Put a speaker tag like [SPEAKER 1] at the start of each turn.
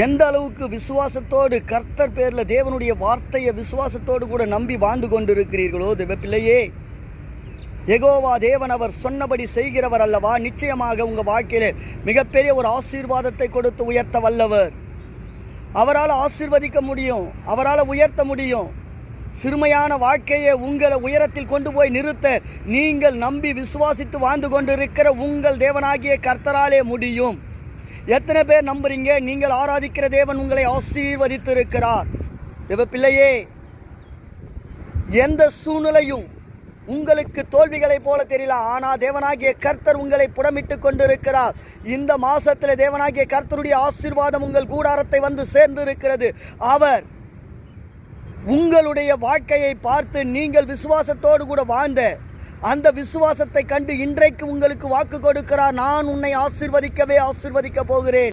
[SPEAKER 1] எந்த அளவுக்கு விசுவாசத்தோடு கர்த்தர் பேரில் தேவனுடைய வார்த்தையை விசுவாசத்தோடு கூட நம்பி வாழ்ந்து கொண்டிருக்கிறீர்களோ தேவ பிள்ளையே, யெகோவா தேவன் அவர் சொன்னபடி செய்கிறவர் அல்லவா. நிச்சயமாக உங்கள் வாழ்க்கையிலே மிகப்பெரிய ஒரு ஆசீர்வாதத்தை கொடுத்து உயர்த்த வல்லவர். அவரால் ஆசீர்வதிக்க முடியும், அவரால் உயர்த்த முடியும். சிறுமையான வாழ்க்கையை உங்களை உயரத்தில் கொண்டு போய் நிறுத்த நீங்கள் நம்பி விசுவாசித்து வாழ்ந்து கொண்டிருக்கிற உங்கள் தேவனாகிய கர்த்தராலே முடியும். எத்தனை பேர் நம்புறீங்க? நீங்கள் ஆராதிக்கிற தேவன் உங்களை ஆசீர்வதித்திருக்கிறார். தேவ பிள்ளையே, எந்த சூழ்நிலையும் உங்களுக்கு தோல்விகளை போல தெரியல, ஆனால் தேவனாகிய கர்த்தர் உங்களை புடமிட்டு கொண்டிருக்கிறார். இந்த மாசத்தில் தேவனாகிய கர்த்தருடைய ஆசீர்வாதம் உங்கள் கூடாரத்தை வந்து சேர்ந்து இருக்கிறது. அவர் உங்களுடைய வாழ்க்கையை பார்த்து நீங்கள் விசுவாசத்தோடு கூட வாழ்ந்த அந்த விசுவாசத்தை கண்டு இன்றைக்கு உங்களுக்கு வாக்கு கொடுக்கிறார். நான் உன்னை ஆசீர்வதிக்கவே ஆசீர்வதிக்க போகிறேன்.